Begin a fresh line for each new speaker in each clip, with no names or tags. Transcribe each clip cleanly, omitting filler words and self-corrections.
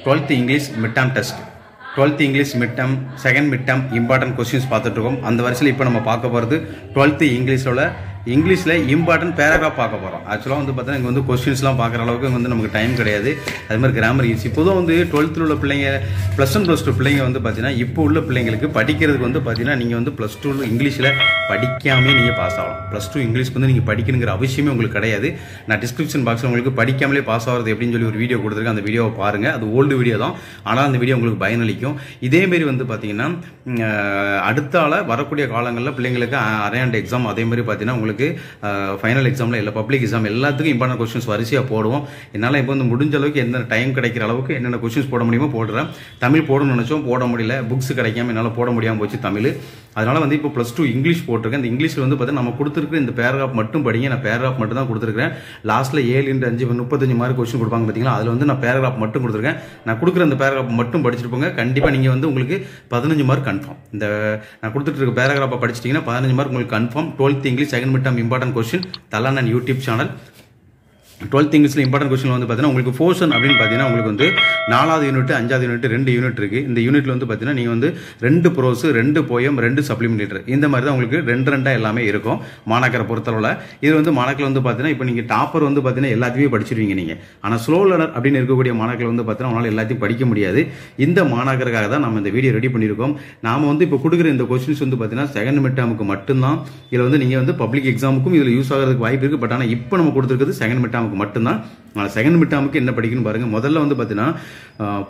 12th English midterm test 12th English midterm second midterm important questions பார்த்துட்டு இருக்கோம். அந்த வரிசையில் இப்போ நம்ம பார்க்க போகிறது 12th இங்கிலீஷில் இம்பார்ட்டன்ட் பேராகிராஃப் பார்க்க போகிறோம். ஆக்சுவலாக வந்து பார்த்தீங்கன்னா இங்கே வந்து கொஸ்டின்ஸ்லாம் பார்க்குற அளவுக்கு வந்து நமக்கு டைம் கிடையாது. அது மாதிரி கிராமர் ஈஸி. இப்போதும் வந்து 12th உள்ள பிள்ளைங்க +1 +2 பிள்ளைங்க வந்து பார்த்தீங்கன்னா இப்போ உள்ள பிள்ளைங்களுக்கு படிக்கிறதுக்கு வந்து பார்த்தீங்கன்னா நீங்கள் வந்து +2 இங்கிலீஷில் படிக்காமே நீங்கள் பாஸ் ஆகலாம். +2 இங்கிலீஷ்க்கு வந்து நீங்கள் படிக்கணுங்கிற அவசியமே உங்களுக்கு கிடையாது. நான் டிஸ்கிரிப்ஷன் பாக்ஸில் உங்களுக்கு படிக்காமலே பாஸ் ஆகிறது எப்படின்னு சொல்லி ஒரு வீடியோ கொடுத்துருக்கேன். அந்த வீடியோவை பாருங்கள். அது ஓல்டு வீடியோ தான், ஆனால் அந்த வீடியோ உங்களுக்கு பயனளிக்கும். இதேமாரி வந்து பார்த்தீங்கன்னா அடுத்தால வரக்கூடிய காலங்களில் பிள்ளைங்களுக்கு அரையாண்டு எக்ஸாம் அதே மாதிரி பார்த்தீங்கன்னா உங்களுக்கு ஃபைனல் எக்ஸாமில் இல்லை பப்ளிக் எக்ஸாம் எல்லாத்துக்கும் இம்பார்ட்டன்ட் கொஸ்டின்ஸ் வரிசையாக போடுவோம். என்னால் இப்போ வந்து முடிஞ்ச அளவுக்கு எந்த டைம் கிடைக்கிற அளவுக்கு என்னென்ன கொஸ்டின்ஸ் போட முடியுமோ போடுறேன். தமிழ் போடணும்னு நினச்சோம், போட முடியல. புக்ஸ் கிடைக்காம என்னால் போட முடியாமல் போச்சு தமிழ். அதனால் வந்து இப்போ +2 இங்கிலீஷ் போட்டிருக்கேன். இந்த இங்கிலீஷில் வந்து பார்த்தீங்கன்னா நம்ம கொடுத்துருக்க இந்த பேராகிராஃப் மட்டும் படிங்க. நான் பேராகிராஃப் மட்டும் தான் கொடுத்துருக்கேன். லாஸ்ட்டில் 7 × 5 35 மார்க் கொஸ்டின் கொடுப்பாங்க பார்த்தீங்களா, அதில் வந்து நான் பேராகிராஃப் மட்டும் கொடுத்துருக்கேன். நான் கொடுக்குற அந்த பேராகிராஃப் மட்டும் படிச்சுட்டு போங்க. கண்டிப்பாக நீங்கள் வந்து உங்களுக்கு 15 மார்க் கன்ஃபார்ம். இந்த நான் கொடுத்துட்டு இருக்க பேராகிராஃபை படிச்சிட்டிங்கன்னா 15 மார்க் உங்களுக்கு confirm. 12th English second midterm important question தலான் யூடியூப் சேனல். 12th இங்கிலீஷில் இம்பார்ட்டன்ட் கொஸ்டின் வந்து பார்த்தீங்கன்னா உங்களுக்கு போர்ஷன் அப்படின்னு பார்த்தீங்கன்னா உங்களுக்கு வந்து 4வது யூனிட் 5வது யூனிட் 2 யூனிட் இருக்குது. இந்த யூனிட்ல வந்து பார்த்தீங்கன்னா நீங்கள் வந்து 2 ப்ரோஸ் 2 போயம் 2 சப்ளிமெண்டரி இந்த மாதிரி தான் உங்களுக்கு 2 எல்லாமே இருக்கும் மாணாக்கரை பொறுத்தளவில். இது வந்து மாணாக்கள் வந்து பார்த்தீங்கன்னா இப்போ நீங்கள் டாப்பர் வந்து பார்த்தீங்கன்னா எல்லாத்தையுமே படிச்சிருவீங்க நீங்கள். ஆனால் ஸ்லோ லேர்னர் அப்படின்னு இருக்கக்கூடிய மாணாக்கள் வந்து பார்த்தீங்கன்னா அவங்களால எல்லாத்தையும் படிக்க முடியாது. இந்த மாணாக்கருக்காக தான் நம்ம இந்த வீடியோ ரெடி பண்ணியிருக்கோம். நாம வந்து இப்போ கொடுக்குற இந்த கொஸ்டின்ஸ் வந்து பார்த்தீங்கன்னா செகண்ட் மிட் டேர்முக்கு மட்டும்தான். இதில் வந்து நீங்கள் வந்து பப்ளிக் எக்ஸாமுக்கும் இதில் யூஸ் ஆகிறதுக்கு வாய்ப்பு இருக்குது. பட் ஆனால் இப்போ நம்ம கொடுத்துருக்கிறது செகண்ட் மிட் டேர்முக்கு மட்டும்தான். செகண்ட் மிட் டேர்முக்கு என்ன படிக்கணும் பாருங்க. முதல்ல வந்து பார்த்தீங்கன்னா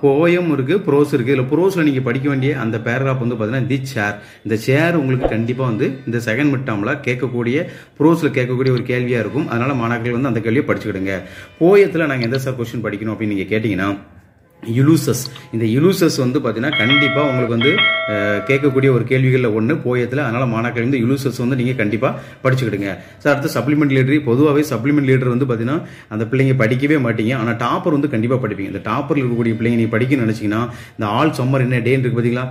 போயம் இருக்கு, ப்ரோஸ் இருக்கு. இதில் ப்ரோஸில் நீங்கள் படிக்க வேண்டிய அந்த பேராகிராஃப் வந்து பார்த்தீங்கன்னா தி சேர். இந்த சேர் உங்களுக்கு கண்டிப்பாக வந்து இந்த செகண்ட் மிட் டேர்மில் கேட்கக்கூடிய ப்ரோஸில் கேட்கக்கூடிய ஒரு கேள்வியாக இருக்கும். அதனால மாணவர்கள் வந்து அந்த கேள்வியை படிச்சுக்கிடுங்க. போயத்தில் நாங்கள் எந்த சார் கொஸ்டின் படிக்கணும் அப்படின்னு நீங்கள் கேட்டிங்கன்னா யுலூசஸ். இந்த யுலூசஸ் வந்து பார்த்தீங்கன்னா கண்டிப்பாக உங்களுக்கு வந்து கேட்கக்கூடிய ஒரு கேள்விகளில் ஒன்று போயத்தில். அதனால் மாணாக்கள் வந்து யுலூசஸ் வந்து நீங்கள் கண்டிப்பாக படிச்சுக்கிடுங்க. சார் அடுத்து சப்ளிமெண்ட் லீடர். பொதுவாகவே சப்ளிமெண்ட் லீடர் வந்து பார்த்தீங்கன்னா அந்த பிள்ளைங்க படிக்கவே மாட்டீங்க. ஆனால் டாப்பர் வந்து கண்டிப்பாக படிப்பீங்க. இந்த டாப்பரில் இருக்கக்கூடிய பிள்ளைங்க நீங்கள் படிக்கணும்னு நினச்சிங்கன்னா இந்த ஆல் சம்மர் என்ன டேன்னு இருக்குது பார்த்தீங்களா,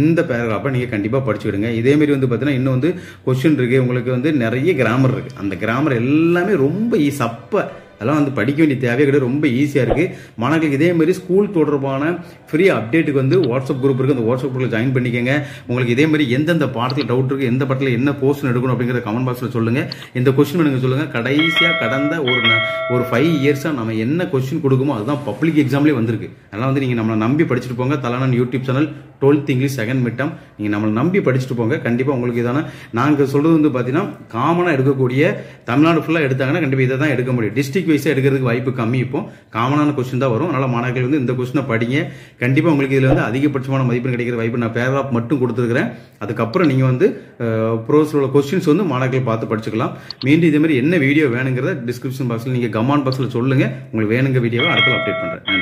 இந்த பேராகிராஃபை நீங்கள் கண்டிப்பாக படிச்சுக்கிடுங்க. இதேமாரி வந்து பார்த்தீங்கன்னா இன்னும் வந்து கொஸ்டின் இருக்குது. உங்களுக்கு வந்து நிறைய கிராமர் இருக்குது. அந்த கிராமர் எல்லாமே ரொம்ப சப்ப அதெல்லாம் வந்து படிக்க வேண்டிய தேவையே கிடையாது. ரொம்ப ஈஸியாக இருக்குது. மாணவர்களுக்கு இதே மாதிரி ஸ்கூல் தொடர்பான ஃப்ரீ அப்டேட்டுக்கு வந்து வாட்ஸ்அப் குரூப் இருக்குது. அந்த வாட்ஸ்அப் குரூப்பில் ஜாயின் பண்ணிக்கங்க. உங்களுக்கு இதே மாதிரி எந்தெந்த பாடத்தில் டவுட் இருக்குது, எந்த பாடத்தில் என்ன போர்ஷன் எடுக்கணும் அப்படிங்கிற கமெண்ட் பாக்ஸில் சொல்லுங்கள். இந்த கொஸ்டின் எனக்கு சொல்லுங்கள். கடைசியாக கடந்த ஒரு 5 இயர்ஸாக நம்ம என்ன கொஸ்டின் கொடுக்குமோ அதுதான் பப்ளிக் எக்ஸாம்லேயே வந்திருக்கு. அதனால் வந்து நீங்கள் நம்மளை நம்பி படிச்சுட்டு போங்க. தலான் YouTube channel 12th English second midterm நீங்கள் நம்மளை நம்பி படிச்சுட்டு போங்க. கண்டிப்பாக உங்களுக்கு இதான நாங்கள் சொல்கிறது வந்து பார்த்தீங்கன்னா காமனாக எடுக்கக்கூடிய தமிழ்நாடு ஃபுல்லாக எடுத்தாங்கன்னா கண்டிப்பாக இதை தான் எடுக்க முடியும். டிஸ்ட்ரிக்ட் வைஸாக எடுக்கிறதுக்கு வாய்ப்பு கம்மி. இப்போ காமனான கொஸ்டின் தான் வரும். அதனால் மாணவர்கள் வந்து இந்த கொஸ்டினை படிங்க. கண்டிப்பாக உங்களுக்கு இதில் வந்து அதிகபட்சமான மதிப்பெண் கிடைக்கிற வாய்ப்பு. நான் பேராகிராஃப் மட்டும் கொடுத்துருக்கிறேன். அதுக்கப்புறம் நீங்கள் வந்து ப்ரோஸில் உள்ள கொஸ்டின்ஸ் வந்து மாணவர்கள் பார்த்து படிச்சுக்கலாம். மீண்டும் இதே மாதிரி என்ன வீடியோ வேணுங்கிறத டிஸ்கிரிப்ஷன் பாக்ஸில் நீங்கள் கமெண்ட் பாக்ஸில் சொல்லுங்கள். உங்களுக்கு வேணுங்க வீடியோவை அடுத்த அப்டேட் பண்ணுறேன்.